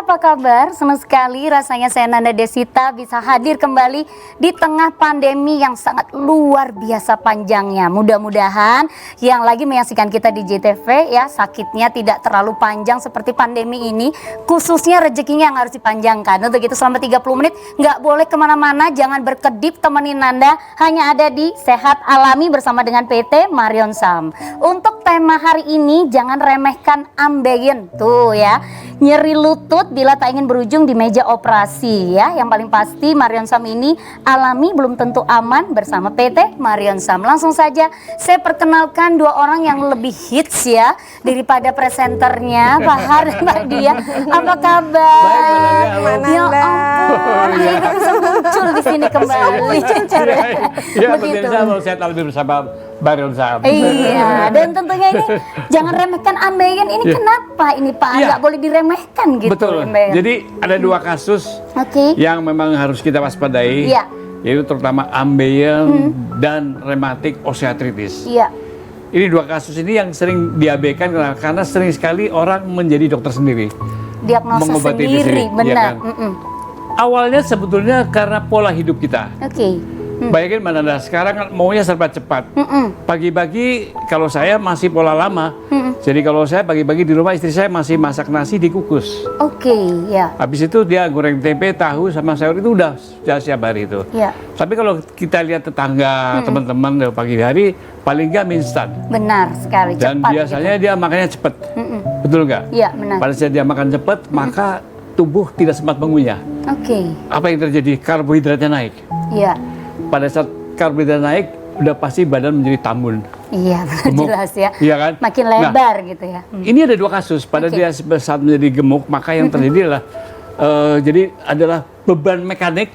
apa kabar? Senang sekali rasanya saya Nanda Desita bisa hadir kembali di tengah pandemi yang sangat luar biasa panjangnya. Mudah-mudahan yang lagi menyaksikan kita di JTV ya sakitnya tidak terlalu panjang seperti pandemi ini. Khususnya rezekinya yang harus dipanjangkan. Untuk itu selama 30 menit nggak boleh kemana-mana, jangan berkedip, temenin Nanda hanya ada di Sehat Alami bersama dengan PT Marion Sam. Untuk tema hari ini jangan remehkan ambeien tuh ya. Nyeri lutut bila tak ingin berujung di meja operasi ya. Yang paling pasti Marion Sam ini alami belum tentu aman bersama PT Marion Sam. Langsung saja saya perkenalkan dua orang yang lebih hits ya daripada presenternya, Bahar dan Mbak Dia. Apa kabar? Baik, ya ampun, akhirnya bisa muncul di sini kembali. Iya, pemirsa mau Sehat Alami bersama Marion Sam. Iya, dan tentunya ini jangan remehkan ambeien ini. Kenapa ini Pak? Nggak boleh diremehkan gitu. Betul. Ambeien. Jadi ada dua kasus yang memang harus kita waspadai. Iya. Yaitu terutama ambeien dan rematik osteoartritis. Iya. Ini dua kasus ini yang sering diabaikan karena sering sekali orang menjadi dokter sendiri. Diagnosa mengobati sendiri, diri, benar. ya kan? Awalnya sebetulnya karena pola hidup kita. Oke. Bayangin Mbak Nanda, sekarang kan maunya serba cepat. Pagi-pagi kalau saya masih pola lama. Jadi kalau saya pagi-pagi di rumah istri saya masih masak nasi dikukus. Oke, ya. Habis itu dia goreng tempe, tahu sama sayur itu udah siap hari itu. Ya. Tapi kalau kita lihat tetangga, teman-teman pagi hari paling nggak mie instan. Benar sekali, Dan cepat biasanya gitu. dia makannya cepet. Betul nggak? Iya, benar. Pada saat dia makan cepet, maka tubuh tidak sempat mengunyah. Oke. Apa yang terjadi? Karbohidratnya naik. Iya. Pada saat karbohidrat naik, udah pasti badan menjadi tambun. Iya, benar, Gemuk. jelas ya. Iya kan? Makin lebar gitu ya. Ini ada dua kasus. Pada dia saat menjadi gemuk, maka yang terjadi adalah adalah beban mekanik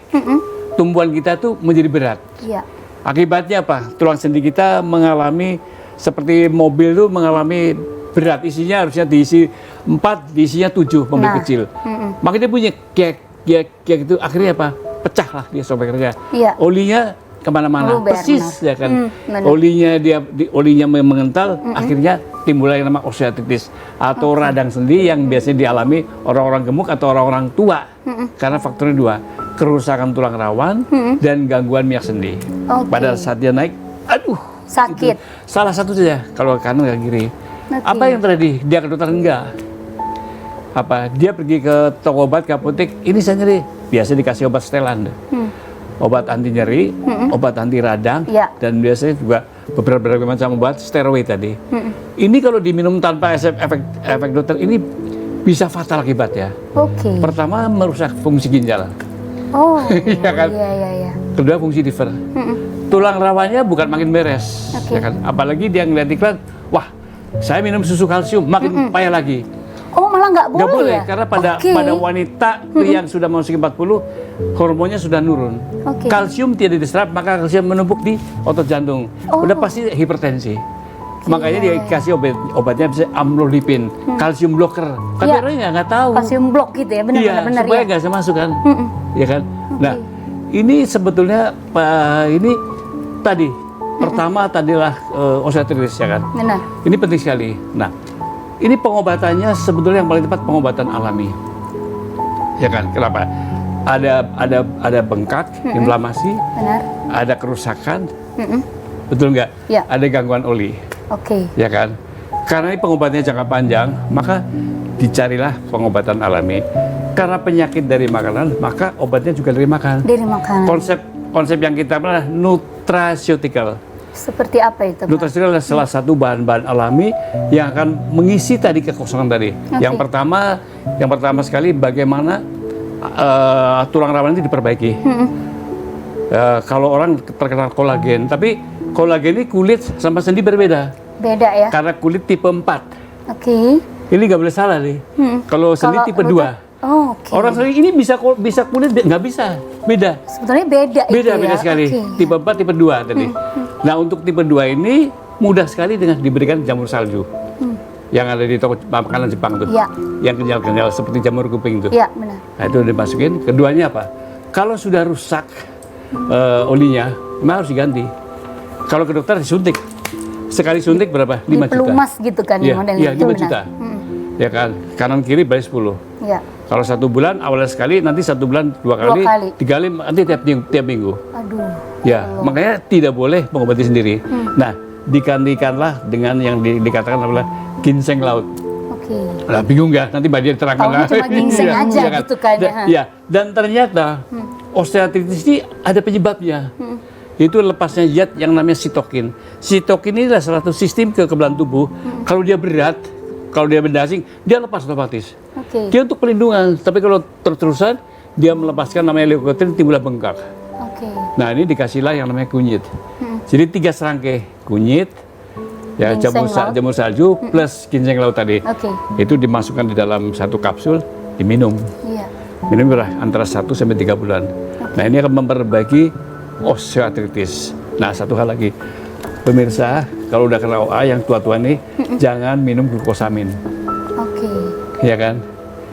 tumbuhan kita tuh menjadi berat. Iya. Akibatnya apa? Tulang sendi kita mengalami seperti mobil tuh mengalami berat. Isinya harusnya diisi 4, diisinya 7 mobil kecil. Makanya dia punya kiek itu akhirnya apa? Pecah lah dia sobekannya. Iya. Olinya kemana-mana, Luber, persis benar. ya kan. Benar. Olinya mengental, akhirnya timbul yang nama osteoartritis atau radang sendi yang biasanya dialami orang-orang gemuk atau orang-orang tua. Karena faktornya dua, kerusakan tulang rawan dan gangguan minyak sendi. Pada saat dia naik, aduh, Sakit. itu salah satu saja kalau kanan nggak kiri. Apa yang terjadi? Dia ke dokter enggak? Apa? Dia pergi ke toko obat, ke apotek, ini saya nyeri. Biasa dikasih obat setelan. Obat anti nyeri, obat anti radang, dan biasanya juga beberapa macam obat steroid tadi. Ini kalau diminum tanpa efek dokter ini bisa fatal akibatnya. Oke. Pertama merusak fungsi ginjal. Oh. Iya kan? Iya. Kedua fungsi liver. Tulang rawannya bukan makin beres, ya kan? Apalagi dia ngeliat iklan, wah saya minum susu kalsium makin payah lagi. Oh, malah nggak boleh, Nggak boleh, ya? karena pada wanita yang sudah memasuki 40, hormonnya sudah nurun. Kalsium tidak diserap, maka kalsium menumpuk di otot jantung. Udah pasti hipertensi. Makanya dia kasih obatnya bisa amlodipin, kalsium blocker. Tapi orangnya nggak tahu. Kalsium blok gitu ya, benar-benar supaya ya. nggak masuk kan, ya kan. Nah, ini sebetulnya ini tadi pertama tadilah osteoartritis ya kan. Benar. Ini penting sekali. Nah, ini pengobatannya sebetulnya yang paling tepat pengobatan alami, ya kan? Kenapa? Ada bengkak, inflamasi, Benar. ada kerusakan, betul nggak? Ya. Ada gangguan oli, Oke. ya kan? Karena ini pengobatannya jangka panjang, maka dicarilah pengobatan alami. Karena penyakit dari makanan, maka obatnya juga dari makan. Dari makanan. Konsep yang kita adalah nutraceutical. Seperti apa itu, Pak? Nutraceutical adalah salah satu bahan-bahan alami yang akan mengisi tadi kekosongan tadi. Yang pertama sekali bagaimana tulang rawan itu diperbaiki. Kalau orang terkena kolagen, tapi kolagen ini kulit sama sendi berbeda. Beda ya? Karena kulit tipe 4. Oke. Ini nggak boleh salah nih. Kalau sendi tipe 2. Oke. Orang sering ini bisa kulit nggak bisa, beda. Sebetulnya beda itu ya? Beda sekali. Tipe 4, tipe 2 tadi. Nah, untuk tipe 2 ini mudah sekali dengan diberikan jamur salju. Yang ada di toko makanan Jepang tuh. Iya. Yang kenyal-kenyal seperti jamur kuping tuh. Iya, benar. Nah, itu dimasukin. Keduanya apa? Kalau sudah rusak olinya, memang harus diganti. Kalau ke dokter disuntik. Sekali suntik berapa? 5 juta. Pelumas gitu kan Iya, modelnya. iya, Itu 5 benar. juta. Ya kan? Kanan kiri bayar 10. Iya. Kalau 1 bulan awalnya sekali, nanti 1 bulan 2 kali, 3 kali, nanti tiap minggu. Aduh. Ya, makanya tidak boleh mengobati sendiri. Nah, digantikanlah dengan yang dikatakan adalah ginseng laut. Oke. Nah, bingung nggak? Nanti Mbak Dia terangkan. Taunya cuma ginseng aja kan? gitu kan. Ya, dan ternyata osteoartritis ini ada penyebabnya. Itu lepasnya zat yang namanya sitokin. Sitokin ini adalah salah satu sistem kekebalan tubuh. Kalau dia berat, kalau dia benda asing, dia lepas otomatis. Oke. Dia untuk pelindungan. Tapi kalau terus-terusan, dia melepaskan namanya leukotriene, timbullah bengkak. Oke. Nah, ini dikasihlah yang namanya kunyit. Jadi 3 serangkai kunyit, ya jamur salju plus ginseng laut tadi. Oke. Itu dimasukkan di dalam 1 kapsul, diminum. Iya. Minum antara 1 sampai 3 bulan. Nah, ini akan memperbaiki osteoartritis. Nah, satu hal lagi, pemirsa, kalau udah kena OA yang tua-tua nih, jangan minum glukosamin. Oke. Iya kan?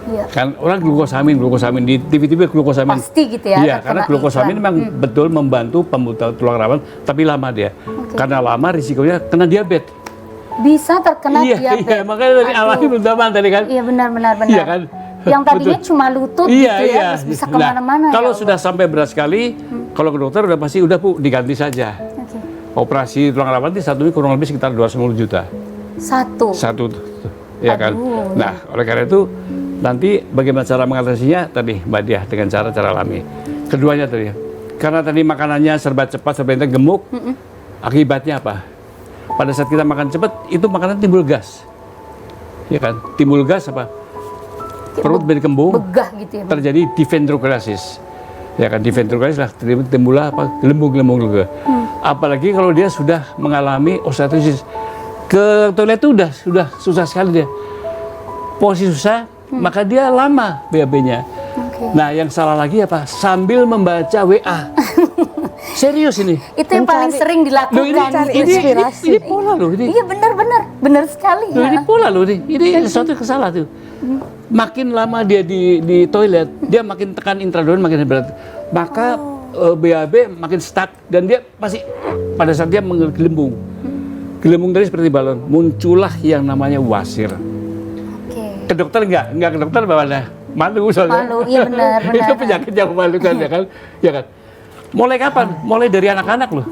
Iya. Kan orang glukosamin di TV-TV glukosamin. Pasti gitu ya. Iya, karena glukosamin memang betul membantu pembentukan tulang rawan, tapi lama dia. Karena lama risikonya kena diabetes. Bisa terkena diabetes. Iya, makanya dari awalnya belum taman tadi kan. Iya, benar. Iya kan? Yang tadinya cuma lutut gitu ya, terus bisa kemana-mana. Kalau sudah sampai berat sekali, kalau ke dokter udah pasti udah Bu, diganti saja. Oke. Operasi tulang rawan itu satu ini kurang lebih sekitar 210 juta. Satu. Ya kan. Nah, oleh karena itu nanti bagaimana cara mengatasinya tadi Mbak Dia dengan cara alami. Keduanya tadi, karena tadi makanannya serba cepat, serba gemuk, akibatnya apa? Pada saat kita makan cepat, itu makanan timbul gas, ya kan? Timbul gas apa? Perut berkembung, begah gitu ya. Terjadi dihidrogenasi, ya kan? Dihidrogenasi lah, timbullah apa? Gelembung-gelembung juga. Apalagi kalau dia sudah mengalami osteoartritis, ke toilet itu sudah susah sekali dia. Posisi susah, maka dia lama BAB-nya. Nah, yang salah lagi apa? Sambil membaca WA. Serius ini. Itu yang paling sering dilakukan. Ini pola loh ini. Iya, benar sekali. Loh, ini pola loh ini. Ini sesuatu yang salah tuh. Makin lama dia di toilet, dia makin tekan intradon, makin berat. Maka BAB makin stuck dan dia masih pada saat dia menggelembung. Gelembung tadi seperti balon, muncullah yang namanya wasir. Ke dokter enggak ke dokter bagaimana? Malu soalnya. Malu, iya benar. Itu penyakit yang memalukan ya kan? Ya kan? Mulai kapan? Mulai dari anak-anak loh.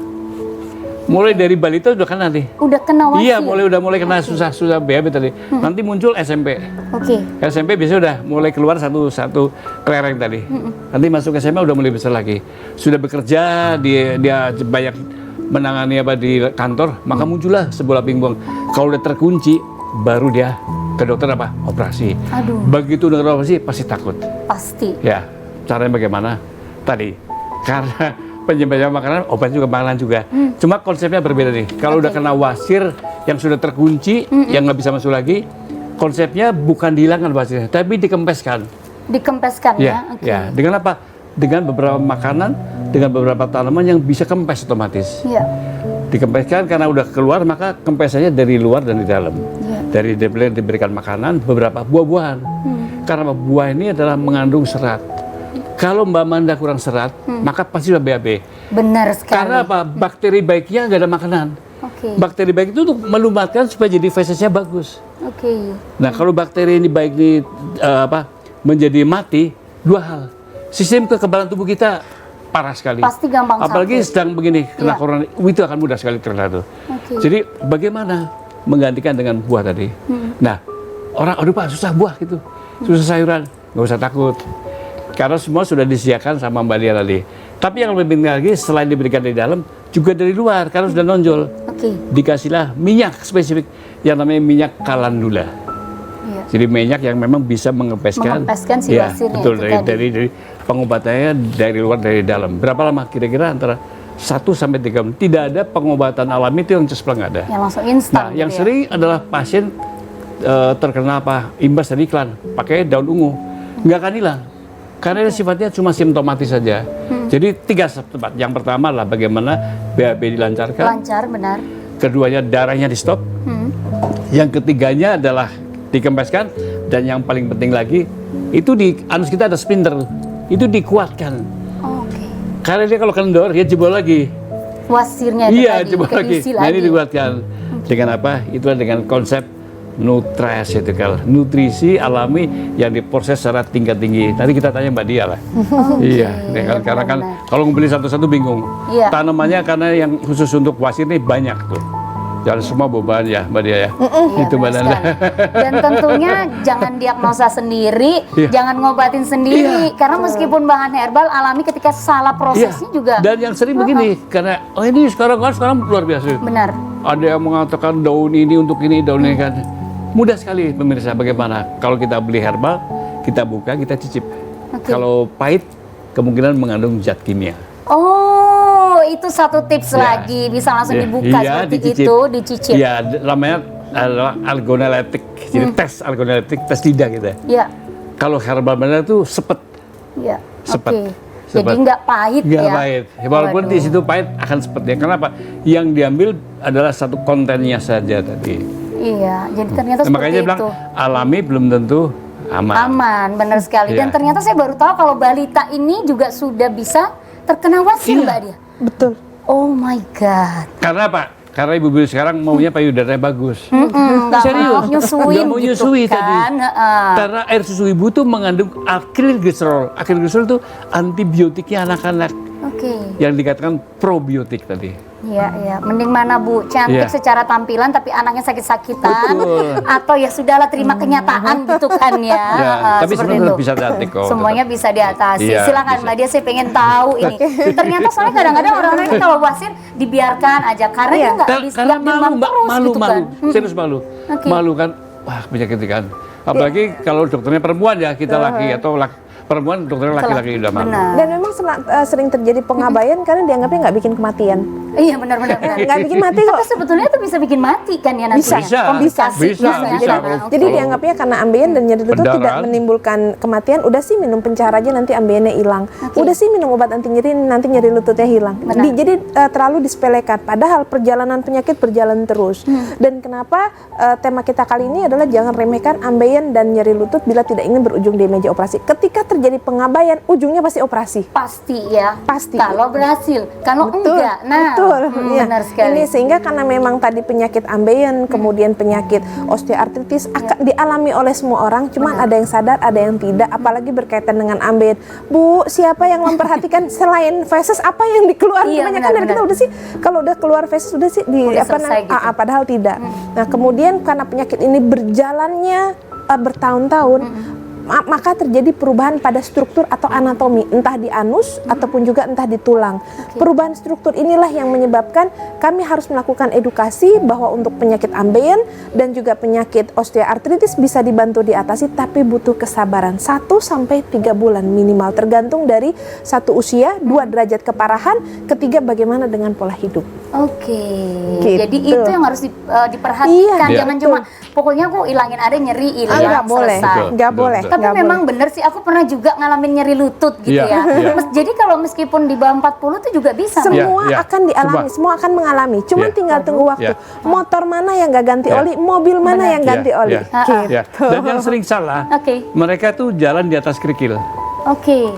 Mulai dari balita udah kena nih. Udah kena wasir? Iya, mulai kena susah BAB tadi. Nanti muncul SMP. SMP biasanya udah mulai keluar satu kelereng tadi. Nanti masuk SMA udah mulai besar lagi. Sudah bekerja, dia banyak menangani apa di kantor, maka muncullah sebola pingpong. Kalau udah terkunci, baru dia ke dokter apa? Operasi. Aduh. Begitu dengar operasi pasti takut. Pasti. Ya, caranya bagaimana? Tadi, karena penyebabnya makanan, obat juga makanan juga. Cuma konsepnya berbeda nih. Kalau udah kena wasir yang sudah terkunci, yang nggak bisa masuk lagi, konsepnya bukan dihilangkan wasirnya, tapi dikempeskan. Dikempeskan ya? Ya, dengan apa? Dengan beberapa makanan, dengan beberapa tanaman yang bisa kempes otomatis. Iya. Dikempeskan karena udah keluar, maka kempesannya dari luar dan di dalam. Dari diberikan makanan, beberapa buah-buahan. Karena buah ini adalah mengandung serat. Kalau Mbak Manda kurang serat, maka pasti sudah BAB. Benar sekali. Karena apa? Bakteri baiknya nggak ada makanan. Bakteri baik itu untuk melumatkan supaya jadi fesesnya bagus. Nah, kalau bakteri ini baik menjadi mati, 2 hal. Sistem kekebalan tubuh kita parah sekali. Pasti gampang apalagi sakit. sedang begini, kena corona, itu akan mudah sekali terkena tuh. Jadi bagaimana menggantikan dengan buah tadi? Nah, orang, aduh Pak, susah buah gitu, susah sayuran, nggak usah takut. Karena semua sudah disediakan sama Mbak Dia tadi. Tapi yang lebih penting lagi, selain diberikan dari dalam, juga dari luar, karena sudah nonjol. Dikasihlah minyak spesifik, yang namanya minyak kalendula. Jadi minyak yang memang bisa mengempeskan si wasirnya. Betul, dari pengobatannya dari luar dari dalam. Berapa lama? Kira-kira antara 1 sampai 3 bulan. Tidak ada pengobatan alami itu yang cespleng nggak ada. Yang langsung instan. Nah, yang sering adalah pasien terkena imbas dari iklan, pakai daun ungu, nggak akan hilang. Karena sifatnya cuma simptomatis saja. Jadi 3 tempat. Yang pertama adalah bagaimana BAB dilancarkan. Lancar, benar. Keduanya darahnya di stop. Yang ketiganya adalah dikempeskan, dan yang paling penting lagi itu di anus kita ada sphincter, itu dikuatkan. Karena dia kalau kendor dia jebol lagi. Wasirnya itu jebol lagi. Nah, ini dikuatkan dengan apa? Itulah dengan konsep Nutres itu kalau nutrisi alami yang diproses secara tingkat tinggi. Tadi kita tanya Mbak Dia lah. Iya, karena kan kalau beli satu-satu bingung. Iya. Tanamannya karena yang khusus untuk wasir ini banyak tuh. Jangan semua beban ya Mbak Dia ya. Itu Mbak Nanda. Dan tentunya jangan diagnosa sendiri, Iya. jangan ngobatin sendiri. Karena meskipun bahan herbal alami ketika salah prosesnya juga. Dan yang sering begini, karena ini sekarang luar biasa. Benar. Ada yang mengatakan daun ini untuk ini, daun ini kan. Mudah sekali pemirsa bagaimana kalau kita beli herbal, kita buka, kita cicip. Kalau pahit, kemungkinan mengandung zat kimia. Oh, itu satu tips lagi, bisa langsung dibuka seperti dicicip. itu, dicicip. Iya, namanya adalah algoneleptik. Jadi tes algoneleptik, tes lidah gitu. Iya. Kalau herbal benar itu sepet. Iya. Sepet. Oke. Jadi nggak pahit Nggak ya? pahit. Walaupun di situ pahit akan sepetnya. Kenapa? Yang diambil adalah satu kontennya saja tadi. Iya, jadi ternyata seperti Makanya dia bilang itu. alami belum tentu aman. Aman, benar sekali. Dan Iya. ternyata saya baru tahu kalau balita ini juga sudah bisa terkena wasir, Iya. Mbak Dia. Betul. Oh my God. Karena apa? Karena ibu-ibu sekarang maunya payudaranya bagus. Nggak Serius? mau nyusuin Nggak mau gitu nyusui kan. tadi. Karena air susu ibu tuh mengandung akrilglycerol. Akrilglycerol itu antibiotiknya anak-anak Oke. yang dikatakan probiotik tadi. Iya, iya. Mending mana Bu, cantik Iya. secara tampilan tapi anaknya sakit-sakitan. Betul. Atau ya sudahlah terima kenyataan gitu kan ya. Ya, tapi seperti sebenarnya itu. tetap bisa diatasi kok. Semuanya bisa diatasi. Iya, Silakan bisa. Mbak Dia, saya pengen tahu ini. Ternyata soalnya kadang-kadang orang-orang ini kalau wasir dibiarkan aja karena dia nggak bisa Karena malu, demam Mbak, terus malu, gitu malu, kan. serius malu, Oke. malu kan, wah penyakit ini kan. Apalagi kalau dokternya perempuan ya, kita laki atau perempuan dokternya laki-laki udah malu. Benar. Dan memang sering terjadi pengabaian karena dianggapnya nggak bikin kematian. Iya benar-benar. Nggak bikin mati kok. Tapi sebetulnya itu bisa bikin mati kan ya nantinya. Bisa. Komplikasi. Bisa. Jadi dianggapnya karena ambeien dan nyeri lutut Pendarahan. tidak menimbulkan kematian, udah sih minum pencara aja nanti ambeiennya hilang. Udah sih minum obat anti nyeri nanti nyeri lututnya hilang. Benar. Jadi terlalu disepelekan. Padahal perjalanan penyakit berjalan terus. Dan kenapa tema kita kali ini adalah jangan remehkan ambeien dan nyeri lutut bila tidak ingin berujung di meja operasi. Ketika terjadi pengabaian, ujungnya pasti operasi. Pasti ya. Pasti. Kalau berhasil, kalau enggak, nah, betul. Iya. benar sekali. Ini sehingga karena memang tadi penyakit ambeien, kemudian penyakit osteoartritis akan dialami oleh semua orang, cuman ada yang sadar, ada yang tidak, apalagi berkaitan dengan ambeien. Bu, siapa yang memperhatikan selain feses apa yang dikeluarkan? Iya, Kebanyakan dari kita udah sih kalau udah keluar feses udah sih Udah selesai gitu. padahal tidak. Nah, kemudian karena penyakit ini berjalannya bertahun-tahun, maka terjadi perubahan pada struktur atau anatomi, entah di anus ataupun juga entah di tulang. Perubahan struktur inilah yang menyebabkan kami harus melakukan edukasi bahwa untuk penyakit ambeien dan juga penyakit osteoartritis bisa dibantu diatasi, tapi butuh kesabaran 1 sampai 3 bulan minimal, tergantung dari satu usia, 2 derajat keparahan, ketiga bagaimana dengan pola hidup. Oke. Gitu. Jadi itu yang harus diperhatikan. Iya, Jangan betul. cuma pokoknya aku ilangin ada nyeri hilang Nggak boleh, selesai. nggak Betul, boleh. betul. Tapi nggak memang boleh. bener sih, aku pernah juga ngalamin nyeri lutut gitu Iya, ya. iya. Jadi kalau meskipun di bawah 40 itu juga bisa. Semua Iya, iya. akan dialami, semua akan mengalami. Cuman Iya. tinggal tunggu waktu. Iya. Motor mana yang nggak ganti Iya. oli, mobil mana yang ganti Ya, oli. ya, Gitu. ya. Dan yang sering salah, Oke. mereka tuh jalan di atas kerikil. Oke.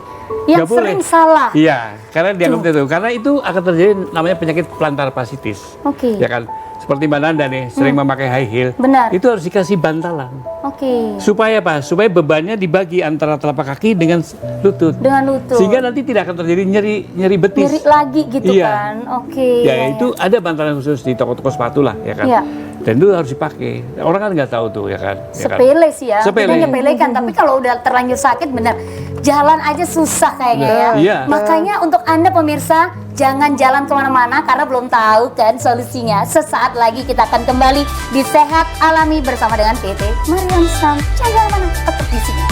Yang Nggak boleh. sering salah. Iya, karena dianggap itu. Karena itu akan terjadi namanya penyakit plantar fasciitis. Oke. Ya kan? Seperti Mbak Nanda nih, sering memakai high heel. Benar. Itu harus dikasih bantalan. Oke. Supaya apa? Supaya bebannya dibagi antara telapak kaki dengan lutut. Dengan lutut. Sehingga nanti tidak akan terjadi nyeri betis. nyeri lagi gitu Iya. kan. Oke. Ya, itu ada bantalan khusus di toko-toko sepatu lah, ya kan? Iya. Dan itu harus dipakai. Orang kan nggak tahu tuh, ya kan? Ya kan? Sepele sih ya. Sepele. Kita nyepelekan, tapi kalau udah terlanjur sakit bener jalan aja susah kayaknya ya. Iya. Makanya untuk Anda pemirsa jangan jalan kemana-mana karena belum tahu kan solusinya. Sesaat lagi kita akan kembali di Sehat Alami bersama dengan PT Mariam Sam. Jangan kemana, tetap di sini.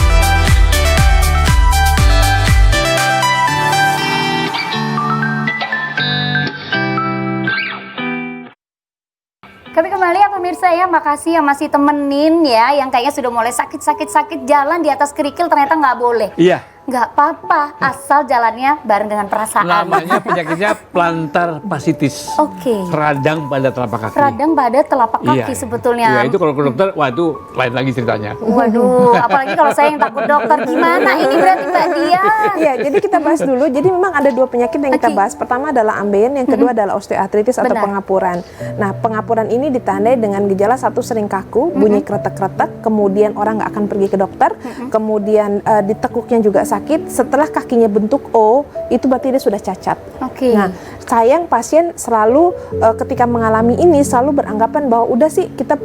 Kami kembali ya pemirsa ya, makasih yang masih temenin ya, yang kayaknya sudah mulai sakit jalan di atas kerikil ternyata nggak boleh. Iya. nggak apa-apa, asal jalannya bareng dengan perasaan. Namanya penyakitnya plantar fasciitis. Oke. Radang pada telapak kaki. Radang pada telapak kaki Iya, sebetulnya. Iya, itu kalau ke dokter, wah itu lain lagi ceritanya. Waduh, apalagi kalau saya yang takut dokter, gimana? Ini berarti Mbak Dia. Iya, jadi kita bahas dulu. Jadi memang ada dua penyakit yang kita Oke. bahas. Pertama adalah ambeien, yang kedua adalah osteoartritis atau Benar. pengapuran. Nah, pengapuran ini ditandai dengan gejala satu sering kaku, bunyi kretek-kretek, kemudian orang nggak akan pergi ke dokter, kemudian ditekuknya juga sakit. Setelah kakinya bentuk O, itu berarti dia sudah cacat. Oke. Nah, sayang pasien selalu ketika mengalami ini selalu beranggapan bahwa udah sih kita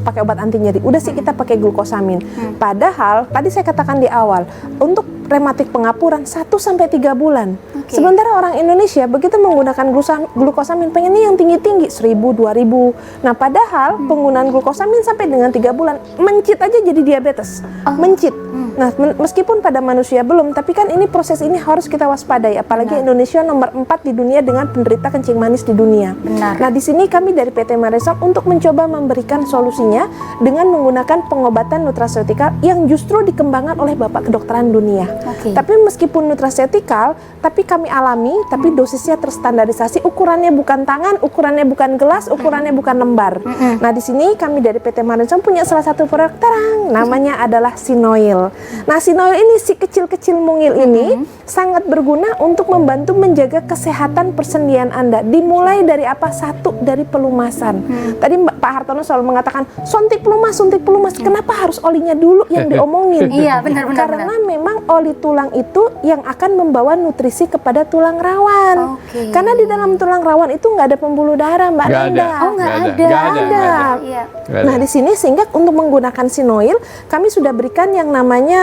pakai obat anti nyeri, udah sih kita pakai glukosamin. Padahal tadi saya katakan di awal, untuk rematik pengapuran 1-3 bulan. Oke. Sementara orang Indonesia begitu menggunakan glukosamin pengennya yang tinggi-tinggi 1000, 2000. Nah, padahal penggunaan glukosamin sampai dengan 3 bulan mencit aja jadi diabetes. Mencit. Nah, meskipun pada manusia belum, tapi kan ini proses ini harus kita waspadai. Apalagi Indonesia nomor 4 di dunia dengan penderita kencing manis di dunia. Benar. Nah, di sini kami dari PT Maresam untuk mencoba memberikan solusinya dengan menggunakan pengobatan nutraceutikal yang justru dikembangkan oleh Bapak Kedokteran Dunia. Oke. Tapi meskipun nutraceutikal, tapi kami alami, tapi dosisnya terstandarisasi, ukurannya bukan tangan, ukurannya bukan gelas, ukurannya bukan lembar. Nah, di sini kami dari PT Maresam punya salah satu produk terang, namanya adalah Sinoil. Nah, Sinoil ini si kecil-kecil mungil ini sangat berguna untuk membantu menjaga kesehatan persendian Anda. Dimulai dari apa? Satu, dari pelumasan. Tadi Pak Hartono selalu mengatakan suntik pelumas, suntik pelumas. Kenapa harus olinya dulu yang diomongin? Iya, benar-benar. Karena memang oli tulang itu yang akan membawa nutrisi kepada tulang rawan. Oke. Karena di dalam tulang rawan itu nggak ada pembuluh darah, Mbak Nggak Nanda. ada. Oh, nggak ada. Nggak ada. Iya. Nggak ada. Nah, di sini sehingga untuk menggunakan Sinoil, kami sudah berikan yang namanya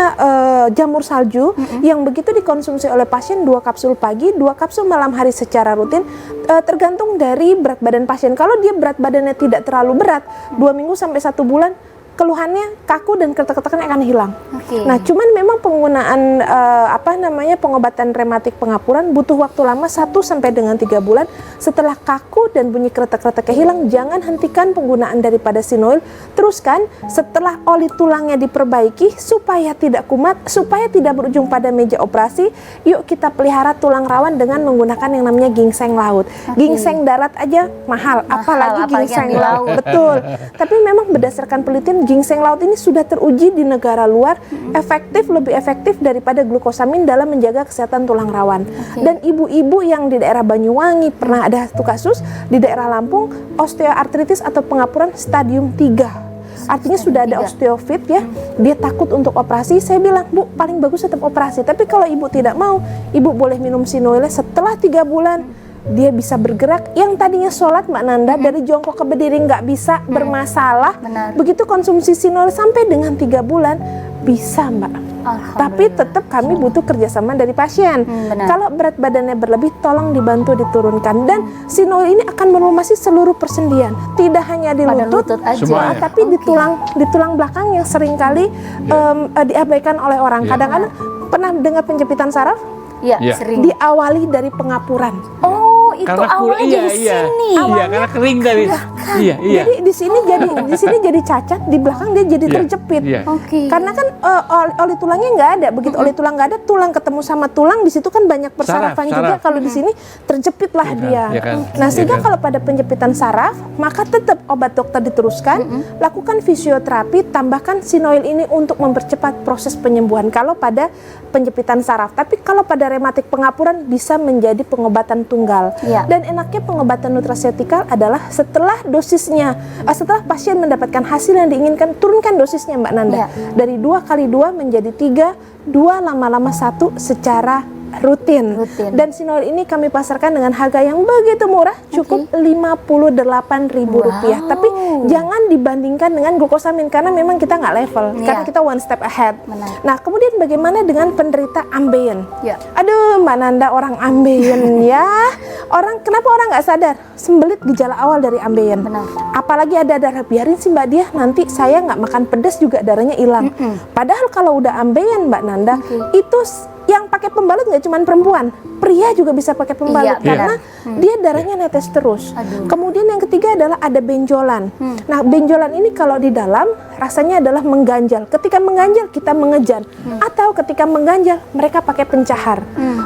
jamur salju yang begitu dikonsumsi oleh pasien 2 kapsul pagi, 2 kapsul malam hari secara rutin, tergantung dari berat badan pasien. Kalau dia berat badannya tidak terlalu berat, 2 minggu sampai 1 bulan, keluhannya kaku dan ketek-ketekan akan hilang. Oke. Nah, cuman memang penggunaan pengobatan rematik pengapuran butuh waktu lama 1 sampai dengan 3 bulan. Setelah kaku dan bunyi kretek-kreteknya hilang, jangan hentikan penggunaan daripada Sinoil. Teruskan setelah oli tulangnya diperbaiki supaya tidak kumat, supaya tidak berujung pada meja operasi. Yuk kita pelihara tulang rawan dengan menggunakan yang namanya ginseng laut. Ginseng darat aja mahal, apalagi apalagi ginseng yang di laut. Betul. Tapi memang berdasarkan penelitian ginseng laut ini sudah teruji di negara luar lebih efektif daripada glukosamin dalam menjaga kesehatan tulang rawan. Dan ibu-ibu yang di daerah Banyuwangi pernah ada satu kasus di daerah Lampung osteoartritis atau pengapuran stadium 3. Artinya sudah ada osteofit ya, dia takut untuk operasi. Saya bilang, Bu, paling bagus tetap operasi. Tapi kalau ibu tidak mau, ibu boleh minum Sinoil. Setelah 3 bulan dia bisa bergerak. Yang tadinya sholat Mbak Nanda dari jongkok ke berdiri nggak bisa, bermasalah. Benar. Begitu konsumsi Sinoil sampai dengan 3 bulan bisa Mbak. Tapi tetap kami butuh kerjasama dari pasien. Benar. Kalau berat badannya berlebih, tolong dibantu diturunkan. Dan Sinoil ini akan melumasi seluruh persendian, tidak hanya di Pada lutut, lutut aja. Semuanya. tapi di tulang belakang yang seringkali diabaikan oleh orang. Kadang-kadang pernah dengar penjepitan saraf? Iya, Iya. sering. Diawali dari pengapuran. Oh, itu Karena awalnya dari sini. Iya, karena kering dari. Iya, iya. Jadi di sini jadi cacat, di belakang dia jadi Iya, terjepit. iya. Oke. Karena kan oli tulangnya nggak ada. Begitu oli tulang nggak ada, tulang ketemu sama tulang, di situ kan banyak persarafan Saraf, juga. saraf. Kalau di sini terjepitlah Iya kan, dia. iya kan, Nah, iya sehingga kan. kalau pada penjepitan saraf, maka tetap obat dokter diteruskan, lakukan fisioterapi, tambahkan Sinoil ini untuk mempercepat proses penyembuhan. Kalau pada penjepitan saraf, tapi kalau pada rematik pengapuran bisa menjadi pengobatan tunggal. Iya. Dan enaknya pengobatan nutraceutikal adalah setelah dosisnya, setelah pasien mendapatkan hasil yang diinginkan, turunkan dosisnya Mbak Nanda. Iya. Dari 2 kali 2 menjadi 3, 2 lama-lama 1 secara rutin. Dan Sinoil ini kami pasarkan dengan harga yang begitu murah, cukup Rp58.000. Wow. Tapi jangan dibandingkan dengan glukosamin karena memang kita nggak level, Iya. karena kita one step ahead. Benar. Nah, kemudian bagaimana dengan penderita ambeien? Ya. Aduh, Mbak Nanda, orang ambeien ya. Kenapa orang nggak sadar? Sembelit gejala awal dari ambeien. Benar. Apalagi ada darah, biarin sih Mbak Dia, nanti saya nggak makan pedas juga darahnya hilang. Padahal kalau udah ambeien Mbak Nanda, itu yang pakai pembalut nggak cuma perempuan, pria juga bisa pakai pembalut Iya, karena dia darahnya netes terus. Aduh. Kemudian yang ketiga adalah ada benjolan. Nah, benjolan ini kalau di dalam rasanya adalah mengganjal. Ketika mengganjal kita mengejan, atau ketika mengganjal mereka pakai pencahar.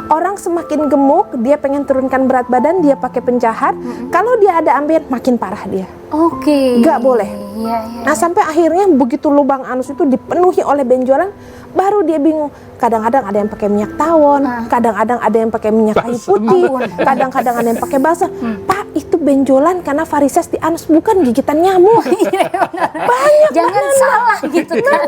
Orang semakin gemuk, dia pengen turunkan berat badan, dia pakai pencahar. Kalau dia ada ambeien makin parah dia. Oke. Nggak boleh. Iya, iya. Nah, sampai akhirnya begitu lubang anus itu dipenuhi oleh benjolan, baru dia bingung. Kadang-kadang ada yang pakai minyak tawon, kadang-kadang ada yang pakai minyak kayu putih, kadang-kadang ada yang pakai balsam. Pak, itu benjolan karena varises di anus, bukan gigitan nyamuk. Banyak Jangan salah gitu kan.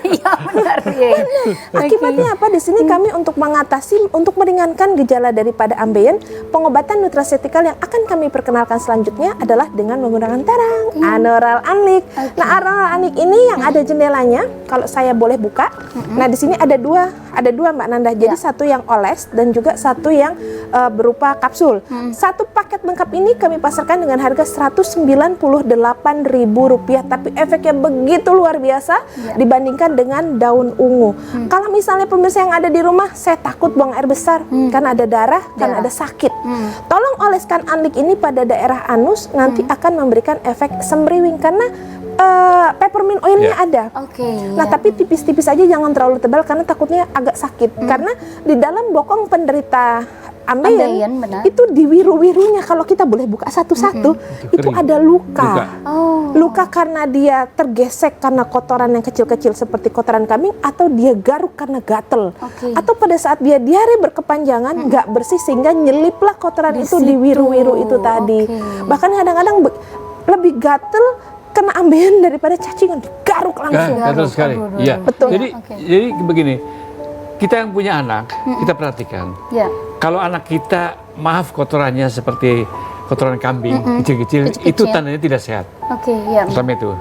Iya benar. Iya. Akibatnya apa? Di sini kami untuk mengatasi, untuk meringankan gejala daripada ambeien, pengobatan nutraceutical yang akan kami perkenalkan selanjutnya adalah dengan menggunakan tarang, anoral anlik. Nah, anoral anlik ini yang ada jendelanya, kalau saya boleh buka. Nah, di sini ada dua Mbak Nanda. Jadi satu yang oles dan juga satu yang berupa kapsul. Satu paket lengkap ini kami pasarkan dengan harga Rp198.000, tapi efeknya begitu luar biasa dibandingkan dengan daun ungu. Kalau misalnya pemirsa yang ada di rumah, saya takut buang air besar karena ada darah, karena ada sakit. Tolong oleskan anlik ini pada daerah anus, nanti akan memberikan efek semriwing karena peppermint oilnya ada. Oke. Nah, tapi tipis-tipis aja, jangan terlalu tebal karena takutnya agak sakit. Karena di dalam bokong penderita ambeien benar. itu di wiru-wirunya, kalau kita boleh buka satu-satu, itu Kering. ada luka. Oh. Luka karena dia tergesek karena kotoran yang kecil-kecil seperti kotoran kambing, atau dia garuk karena gatel. Oke. Atau pada saat dia diare berkepanjangan, nggak bersih sehingga nyeliplah kotoran itu di situ. wiru-wiru itu tadi. Oke. Bahkan kadang-kadang lebih gatel kena ambeien daripada cacingan, digaruk langsung. Betul sekali. Aduh, Iya. Betul. Jadi Oke. jadi begini, kita yang punya anak, kita perhatikan. Ya. Kalau anak kita, maaf, kotorannya seperti kotoran kambing, kecil-kecil, Kecil-kecil. itu tandanya tidak sehat. Oke, ya. Pertama itu.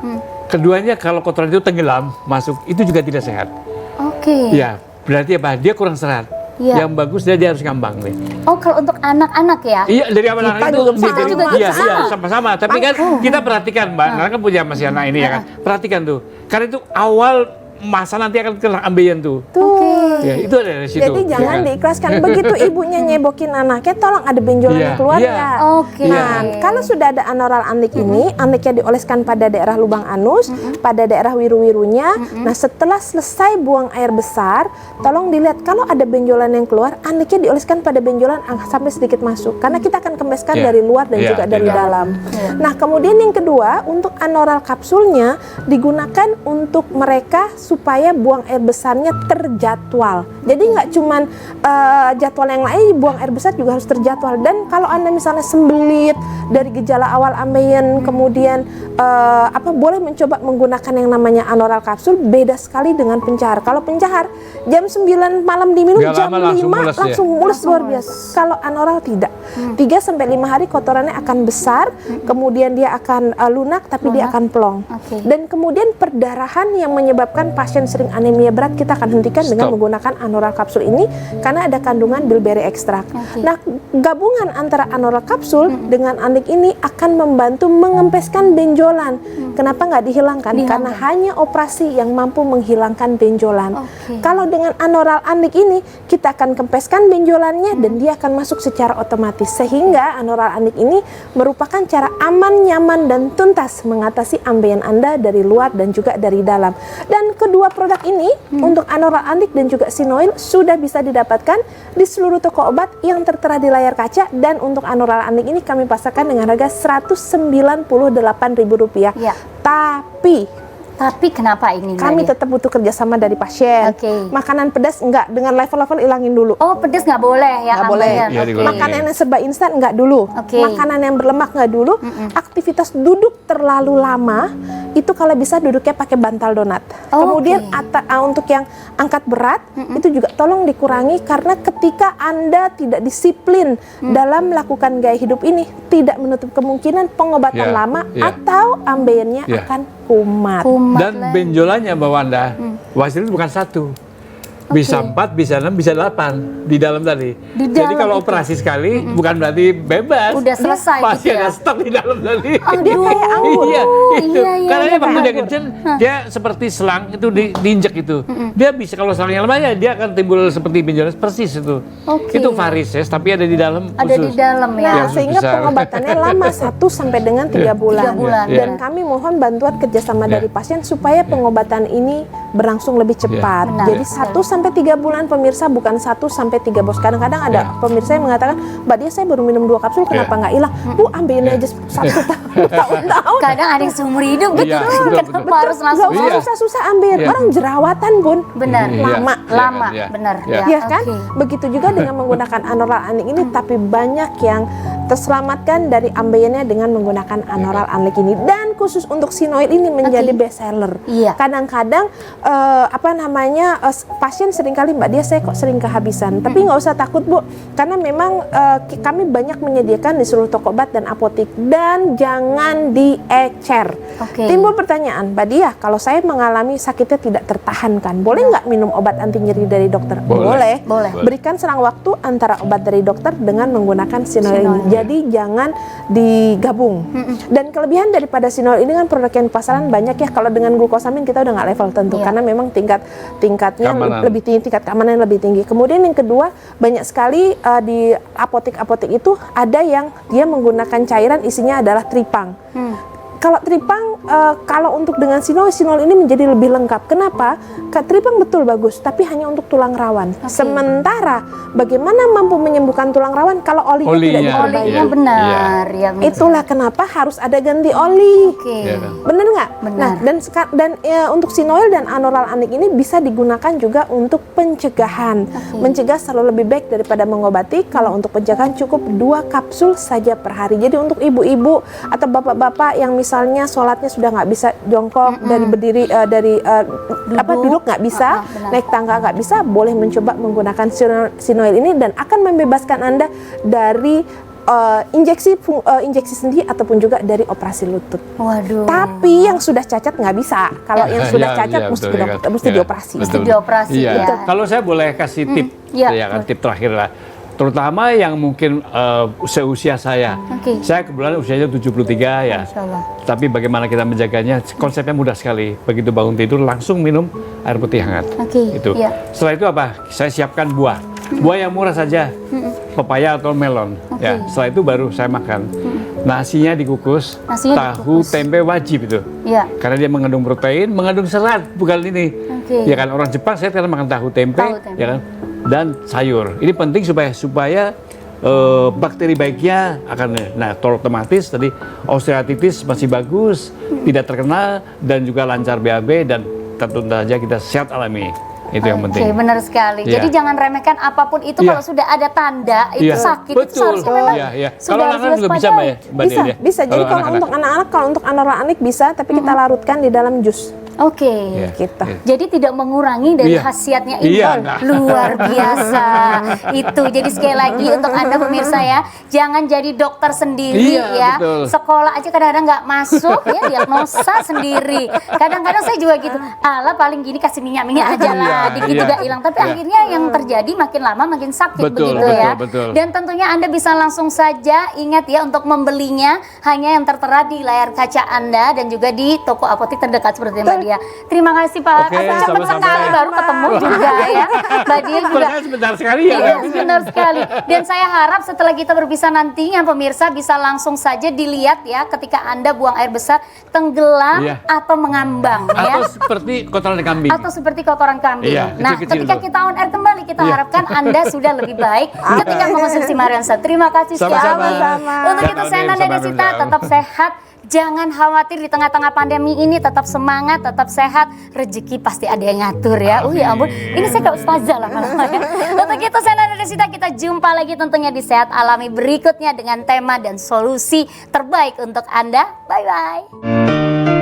Keduanya, kalau kotoran itu tenggelam, masuk, itu juga tidak sehat. Oke. Ya, berarti apa? Dia kurang serat. Iya. Yang bagus dia harus ngambang nih. Oh, kalau untuk anak-anak ya? Iya, dari anak Kita itu juga sama. Kita juga iya, sama. iya, sama-sama. Tapi kan kita perhatikan, Mbak, Nana kan punya masih anak ini ya kan. Perhatikan tuh. Karena itu awal masa nanti akan kena ambeien tuh. Tuh. Ya, itu ada dari situ. Jadi ya jangan kan? diikhlaskan. Begitu ibunya nyebokin anaknya, tolong ada benjolan Iya, yang keluar iya. ya. Oke. Nah, kalau sudah ada anoral anlik ini, anliknya dioleskan pada daerah lubang anus, pada daerah wiru-wirunya. Nah, setelah selesai buang air besar, tolong dilihat kalau ada benjolan yang keluar, anliknya dioleskan pada benjolan sampai sedikit masuk. Karena kita akan kempeskan Iya. dari luar dan Iya, juga dari iya. dalam. Nah, kemudian yang kedua, untuk anoral kapsulnya digunakan untuk mereka supaya buang air besarnya terjadwal. Jadi nggak cuman jadwal yang lain, buang air besar juga harus terjadwal. Dan kalau Anda misalnya sembelit dari gejala awal ambeien, kemudian boleh mencoba menggunakan yang namanya anoral kapsul, beda sekali dengan pencahar. Kalau pencahar jam 9 malam diminum, Nggak jam lama 5 langsung mules ya? langsung mulus luar biasa. Kalau anoral tidak. 3-5 hari kotorannya akan besar, kemudian dia akan lunak, tapi dia akan plong. Oke. Dan kemudian perdarahan yang menyebabkan pasien sering anemia berat kita akan hentikan dengan menggunakan anoral kapsul ini karena ada kandungan bilberry ekstrak. Nah, gabungan antara anoral kapsul dengan anlik ini akan membantu mengempeskan benjolan. Kenapa nggak dihilangkan? Karena hanya operasi yang mampu menghilangkan benjolan. Oke. Kalau dengan anoral anlik ini kita akan kempeskan benjolannya dan dia akan masuk secara otomatis, sehingga anoral anlik ini merupakan cara aman, nyaman, dan tuntas mengatasi ambeien Anda dari luar dan juga dari dalam. Dan kedua produk ini untuk anoral anlik dan juga sinoil sudah bisa didapatkan di seluruh toko obat yang tertera di layar kaca. Dan untuk anoral anlik ini kami pasarkan dengan harga Rp198.000. Ya. Tapi kenapa ini? kami Nadia? tetap butuh kerjasama dari pasien. Oke. Makanan pedas enggak, dengan level-level ilangin dulu. Oh, pedas nggak boleh ya? Nggak boleh. ambeien. Iya, Oke. dikurangi. Makanan yang serba instan enggak dulu. Oke. Makanan yang berlemak enggak dulu. Aktivitas duduk terlalu lama itu kalau bisa duduknya pakai bantal donat. Oh, Kemudian oke. untuk yang angkat berat itu juga tolong dikurangi, karena ketika Anda tidak disiplin dalam melakukan gaya hidup ini, tidak menutup kemungkinan pengobatan Ya, lama ya. atau ambeiennya Ya. akan kumat. Kumat Dan lagi. benjolannya Mbak Wanda, Wasil itu bukan satu. Bisa 4, bisa 6, bisa 8 di dalam tadi. Jadi dalam kalau itu. operasi sekali bukan berarti bebas. Udah selesai Pasti gitu ya. ada stok di dalam tadi. Dia kayak anggur. Iya, itu. Iya, Karena iya, dia waktu iya. dia kecil, dia seperti selang itu diinjek itu. Dia bisa kalau selangnya lemah ya dia akan timbul seperti benjolan persis itu. Oke. Itu varises tapi ada di dalam Ada di khusus. dalam ya. Iya, Nah, sehingga besar. pengobatannya lama 1 sampai dengan 3 bulan. 3 bulan, Iya. Dan kami mohon bantuan kerjasama Iya. dari pasien supaya pengobatan ini berlangsung lebih cepat. Benar. Jadi 1 sampai 3 bulan pemirsa, bukan 1 sampai 3 bos. Kadang-kadang ada Iya. pemirsa yang mengatakan, Mbak Dia saya baru minum 2 kapsul, kenapa nggak hilang? Bu, ambilin aja 1 tahun. Kadang ada yang seumur hidup gitu. Iya, betul, Kenapa betul. harus Nggak langsung? usah Iya. susah-susah ambil. Iya. Orang jerawatan, Bun. Benar. Iya. Lama. Lama, Iya. benar. Iya. Ya kan? oke. Begitu juga dengan menggunakan anoral anik ini, tapi banyak yang terselamatkan dari ambeien dengan menggunakan anoral anik ini. Dan khusus untuk sinoil ini menjadi Oke. best seller. Iya. Kadang-kadang pasien seringkali Mbak Dia saya kok sering kehabisan. Tapi nggak usah takut Bu, karena memang kami banyak menyediakan di seluruh toko obat dan apotik. Dan jangan diecer. Oke. Timbul pertanyaan, Mbak Dia, kalau saya mengalami sakitnya tidak tertahankan, boleh nggak minum obat anti nyeri dari dokter? Boleh. Boleh. Berikan selang waktu antara obat dari dokter dengan menggunakan Sinoil ini. Sinoil. Jadi jangan digabung. Dan kelebihan daripada Sinoil ini kan produk yang di pasaran banyak ya. Kalau dengan glukosamin kita udah nggak level tentu, Iya. karena memang tingkatnya Keamanan. lebih tinggi, tingkat keamanan lebih tinggi. Kemudian yang kedua, banyak sekali di apotek-apotek itu ada yang dia menggunakan cairan isinya adalah tripang. Kalau tripang, kalau untuk dengan sinol ini menjadi lebih lengkap. Kenapa? Tripang betul bagus, tapi hanya untuk tulang rawan. Sementara bagaimana mampu menyembuhkan tulang rawan kalau olinya tidak Olinya. diperbaiki? Olinya Iya. benar ya. Mirza. Itulah kenapa harus ada ganti oli. Oke. Iya kan? Benar nggak? Benar. Nah, dan untuk sinoil dan anoral anik ini bisa digunakan juga untuk pencegahan. Mencegah selalu lebih baik daripada mengobati. Kalau untuk pencegahan cukup 2 kapsul saja per hari. Jadi untuk ibu-ibu atau bapak-bapak yang misalnya sholatnya sudah nggak bisa jongkok dari berdiri duduk nggak bisa, benar. naik tangga nggak bisa, boleh mencoba menggunakan sinoil ini dan akan membebaskan Anda dari injeksi sendi ataupun juga dari operasi lutut. Waduh. Tapi yang sudah cacat nggak bisa. Kalau yang sudah Iya, cacat iya, mesti betul, ke dokter, iya. mesti Iya, dioperasi. betul. Dioperasi, Iya. ya. Kalau saya boleh kasih tip, Iya. ya kan tip terakhir lah. Terutama yang mungkin seusia saya. Oke. Saya kebetulan usianya 73 ya. Masya Allah. Tapi bagaimana kita menjaganya? Konsepnya mudah sekali. Begitu bangun tidur langsung minum air putih hangat. Oke, Itu. iya. Setelah itu apa? Saya siapkan buah. Buah yang murah saja. Pepaya atau melon. Ya. Setelah itu baru saya makan. Nasinya dikukus. Nasinya Tahu, dikukus. tempe wajib itu. Iya. Karena dia mengandung protein, mengandung serat, bukan ini. Oke. Ya kan orang Jepang saya kadang makan tahu tempe, Tahu tempe. ya kan, dan sayur. Ini penting supaya bakteri baiknya akan. Nah, otomatis tadi osteoartritis masih bagus, tidak terkena dan juga lancar BAB dan tentu saja kita sehat alami. Itu yang penting. Oke, benar sekali. Iya. Jadi jangan remehkan apapun itu Iya. kalau sudah ada tanda itu Iya, sakit itu betul. seharusnya memang Iya, iya. sudah Kalau harus anak-anak juga bisa, Mbak ya? Mbak Bisa, Dia? bisa. Jadi kalau untuk anak-anak, kalau untuk anoral anik bisa, tapi kita larutkan di dalam jus. Oke. Iya. Gitu. Iya. Jadi tidak mengurangi dari Iya. khasiatnya ini. Iya, nah. Luar biasa. Itu. Jadi sekali lagi untuk Anda pemirsa ya, jangan jadi dokter sendiri Iya, ya. betul. Sekolah aja kadang-kadang nggak masuk ya, diagnosa sendiri. Kadang-kadang saya juga gitu, ala paling gini kasih minyak-minyak aja lah, Iya, dikit iya. udah hilang. Tapi Iya. akhirnya yang terjadi makin lama makin sakit Betul, begitu betul, ya. betul. Dan tentunya Anda bisa langsung saja ingat ya untuk membelinya hanya yang tertera di layar kaca Anda dan juga di toko apotek terdekat seperti Mbak Dia. Terima kasih Pak. Oke, Cepet sama-sama. sekali baru ketemu juga ya. Mbak Dia juga. Sebenarnya sebentar sekali ya. Iya, benar sekali. Dan saya harap setelah kita berpisah nantinya pemirsa bisa langsung saja dilihat ya ketika Anda buang air besar tenggelam Iya. atau mengambang ya. Atau seperti kotoran kambing. Atau seperti kotoran kambing. Iya, Nah, kecil-kecil ketika tuh. kita on air kembali, kita Iya. harapkan Anda sudah lebih baik ketika mengonsumsi Mariansa. Terima kasih sekali. Sama-sama. Untuk itu saya Sama-sama. Nanda Desita, tetap sehat. Jangan khawatir di tengah-tengah pandemi ini, tetap semangat, tetap sehat. Rezeki pasti ada yang ngatur ya. Ya ampun, ini saya kayak ustazah lah malah. Untuk itu saya Nanda Desita, kita jumpa lagi tentunya di Sehat Alami berikutnya dengan tema dan solusi terbaik untuk Anda. Bye-bye.